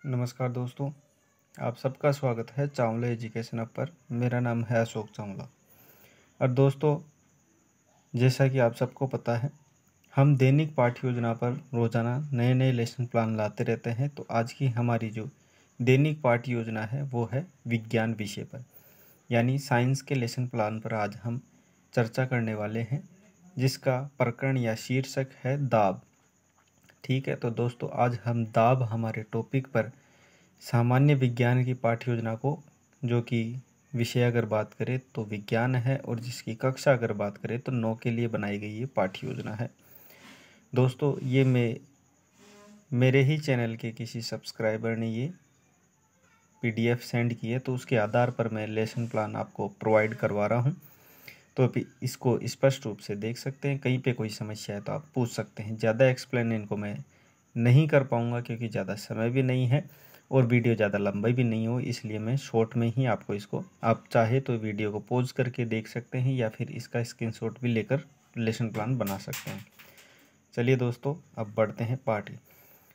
नमस्कार दोस्तों, आप सबका स्वागत है चावला एजुकेशन ऐप पर। मेरा नाम है अशोक चावला। और दोस्तों, जैसा कि आप सबको पता है, हम दैनिक पाठ्य योजना पर रोज़ाना नए नए लेसन प्लान लाते रहते हैं। तो आज की हमारी जो दैनिक पाठ्य योजना है वो है विज्ञान विषय पर, यानी साइंस के लेसन प्लान पर आज हम चर्चा करने वाले हैं, जिसका प्रकरण या शीर्षक है दाब। ठीक है, तो दोस्तों आज हम दाब हमारे टॉपिक पर सामान्य विज्ञान की पाठ्य योजना को, जो कि विषय अगर बात करें तो विज्ञान है, और जिसकी कक्षा अगर बात करें तो 9 के लिए बनाई गई ये पाठ्य योजना है। दोस्तों, ये मेरे ही चैनल के किसी सब्सक्राइबर ने ये PDF सेंड की है, तो उसके आधार पर मैं लेसन प्लान आपको प्रोवाइड करवा रहा हूँ। तो अभी इसको स्पष्ट रूप से देख सकते हैं। कहीं पे कोई समस्या है तो आप पूछ सकते हैं। ज़्यादा एक्सप्लेन इनको मैं नहीं कर पाऊँगा क्योंकि ज़्यादा समय भी नहीं है और वीडियो ज़्यादा लंबी भी नहीं हो, इसलिए मैं शॉर्ट में ही आपको इसको, आप चाहे तो वीडियो को पॉज करके देख सकते हैं या फिर इसका स्क्रीनशॉट भी लेकर लेसन प्लान बना सकते हैं। चलिए दोस्तों, अब बढ़ते हैं पाठ।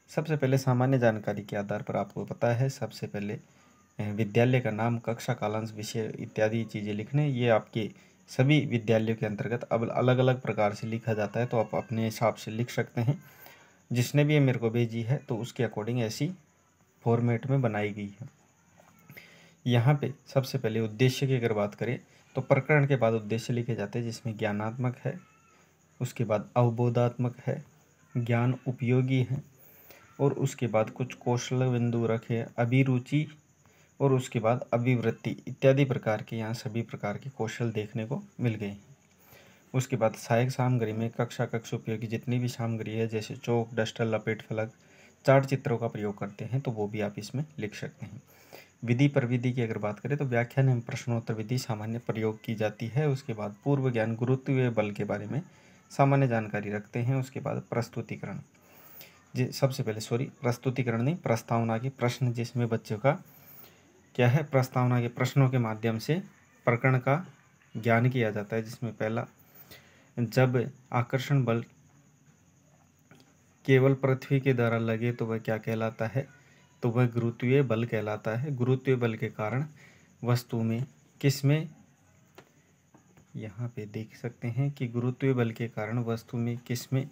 सबसे पहले सामान्य जानकारी के आधार पर आपको पता है, सबसे पहले विद्यालय का नाम, कक्षा, कालांश, विषय इत्यादि चीज़ें लिखने। ये आपके सभी विद्यालयों के अंतर्गत अब अलग अलग प्रकार से लिखा जाता है, तो आप अपने हिसाब से लिख सकते हैं। जिसने भी ये मेरे को भेजी है तो उसके अकॉर्डिंग ऐसी फॉर्मेट में बनाई गई है। यहाँ पे सबसे पहले उद्देश्य की अगर बात करें तो प्रकरण के बाद उद्देश्य लिखे जाते हैं, जिसमें ज्ञानात्मक है, उसके बाद अवबोधात्मक है, ज्ञान उपयोगी है, और उसके बाद कुछ कौशल बिंदु रखे, अभिरुचि, और उसके बाद अभिवृत्ति इत्यादि प्रकार के यहाँ सभी प्रकार के कौशल देखने को मिल गए हैं। उसके बाद सहायक सामग्री में कक्षा उपयोगी जितनी भी सामग्री है, जैसे चौक, डस्टर, लपेट फलक, चार्ट चित्रों का प्रयोग करते हैं, तो वो भी आप इसमें लिख सकते हैं। विधि प्रविधि की अगर बात करें तो व्याख्यान एवं प्रश्नोत्तर विधि सामान्य प्रयोग की जाती है। उसके बाद पूर्व ज्ञान, गुरुत्वीय बल के बारे में सामान्य जानकारी रखते हैं। उसके बाद प्रस्तुतिकरण, जी सबसे पहले प्रस्तुतिकरण नहीं, प्रस्तावना के प्रश्न, जिसमें बच्चों का क्या है, प्रस्तावना के प्रश्नों के माध्यम से प्रकरण का ज्ञान किया जाता है। जिसमें पहला, जब आकर्षण बल केवल पृथ्वी के द्वारा लगे तो वह क्या कहलाता है, तो वह गुरुत्वीय बल कहलाता है। गुरुत्वीय बल के कारण वस्तु में किसमें, यहाँ पे देख सकते हैं कि गुरुत्वीय बल के कारण वस्तु में किसमें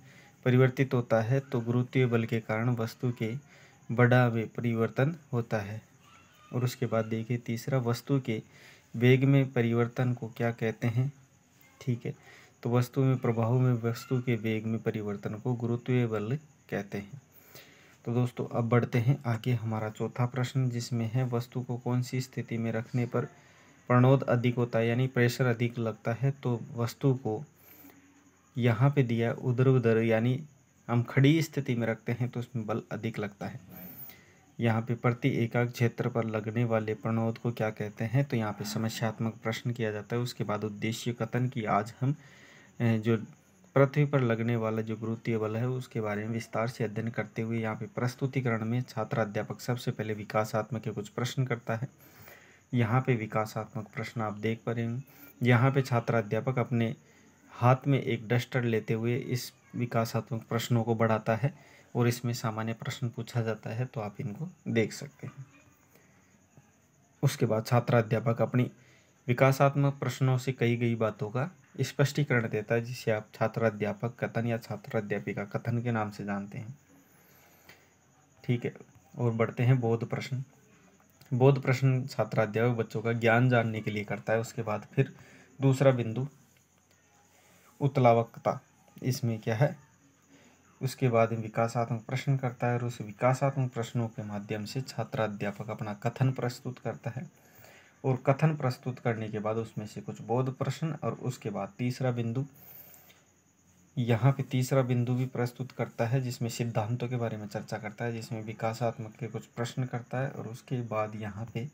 परिवर्तित होता है, तो गुरुत्वीय बल के कारण वस्तु के बड़ा में परिवर्तन होता है। और उसके बाद देखिए तीसरा, वस्तु के वेग में परिवर्तन को क्या कहते हैं। ठीक है, तो वस्तु में प्रभाव में वस्तु के वेग में परिवर्तन को गुरुत्वीय बल कहते हैं। तो दोस्तों अब बढ़ते हैं आगे। हमारा चौथा प्रश्न, जिसमें है वस्तु को कौन सी स्थिति में रखने पर प्रणोद अधिक होता है, यानी प्रेशर अधिक लगता है। तो वस्तु को यहाँ पे दिया उधर उधर, यानी हम खड़ी स्थिति में रखते हैं तो उसमें बल अधिक लगता है। यहाँ पे प्रति एकाग्र क्षेत्र पर लगने वाले प्रणोद को क्या कहते हैं, तो यहाँ पे समस्यात्मक प्रश्न किया जाता है। उसके बाद उद्देश्य कथन की, आज हम जो पृथ्वी पर लगने वाला जो गुरुत्वीय बल है उसके बारे में विस्तार से अध्ययन करते हुए यहाँ पे प्रस्तुतिकरण में छात्र अध्यापक सबसे पहले विकासात्मक के कुछ प्रश्न करता है। यहाँ पे विकासात्मक प्रश्न आप देख पा रहे हैं। यहाँ पे छात्र अध्यापक अपने हाथ में एक डस्टर लेते हुए इस विकासात्मक प्रश्नों को बढ़ाता है और इसमें सामान्य प्रश्न पूछा जाता है, तो आप इनको देख सकते हैं। उसके बाद छात्र अध्यापक अपनी विकासात्मक प्रश्नों से कही गई बातों का स्पष्टीकरण देता है, जिसे आप छात्र अध्यापक कथन या छात्र अध्यापिका कथन के नाम से जानते हैं। ठीक है, और बढ़ते हैं बोध प्रश्न। बोध प्रश्न छात्र अध्यापक बच्चों का ज्ञान जानने के लिए करता है। उसके बाद फिर दूसरा बिंदु उत्प्लावकता, इसमें क्या है, उसके बाद विकासात्मक प्रश्न करता है और उस विकासात्मक प्रश्नों के माध्यम से छात्र अध्यापक अपना कथन प्रस्तुत करता है। और कथन प्रस्तुत करने के बाद उसमें से कुछ बोध प्रश्न, और उसके बाद तीसरा बिंदु, यहाँ पे तीसरा बिंदु भी प्रस्तुत करता है जिसमें सिद्धांतों के बारे में चर्चा करता है, जिसमें विकासात्मक के कुछ प्रश्न करता है। और उसके बाद यहाँ पे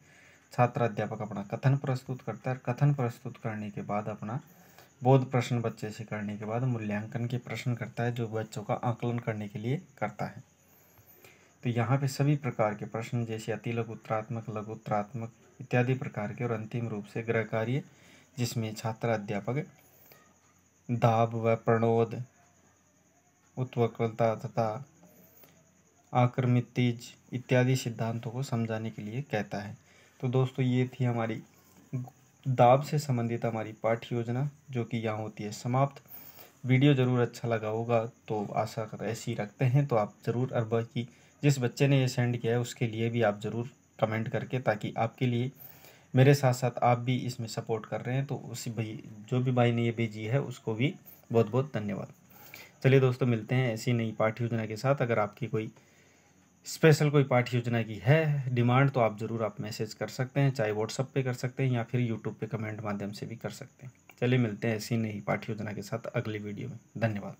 छात्र अध्यापक अपना कथन प्रस्तुत करता है। कथन प्रस्तुत करने के बाद अपना बोध प्रश्न बच्चे से करने के बाद मूल्यांकन के प्रश्न करता है, जो बच्चों का आकलन करने के लिए करता है। तो यहाँ पे सभी प्रकार के प्रश्न, जैसे अति लघुत्तरात्मक, लघुत्तरात्मक इत्यादि प्रकार के, और अंतिम रूप से गृह कार्य, जिसमें छात्र अध्यापक दाब व प्रणोद, उत्वक्रता तथा आक्रमित तेज इत्यादि सिद्धांतों को समझाने के लिए कहता है। तो दोस्तों ये थी हमारी दाब से संबंधित हमारी पाठ्य योजना, जो कि यहाँ होती है समाप्त। वीडियो ज़रूर अच्छा लगा होगा, तो आशा कर ऐसी रखते हैं। तो आप ज़रूर, और बाकी जिस बच्चे ने ये सेंड किया है उसके लिए भी आप ज़रूर कमेंट करके, ताकि आपके लिए मेरे साथ साथ आप भी इसमें सपोर्ट कर रहे हैं, तो उसी भाई जो भी भाई ने ये भेजी है उसको भी बहुत बहुत धन्यवाद। चलिए दोस्तों, मिलते हैं ऐसी नई पाठ्य योजना के साथ। अगर आपकी कोई स्पेशल कोई पाठ्य योजना की है डिमांड, तो आप ज़रूर आप मैसेज कर सकते हैं, चाहे व्हाट्सअप पे कर सकते हैं या फिर यूट्यूब पे कमेंट माध्यम से भी कर सकते हैं। चलिए मिलते हैं ऐसी नई पाठ्य योजना के साथ अगली वीडियो में। धन्यवाद।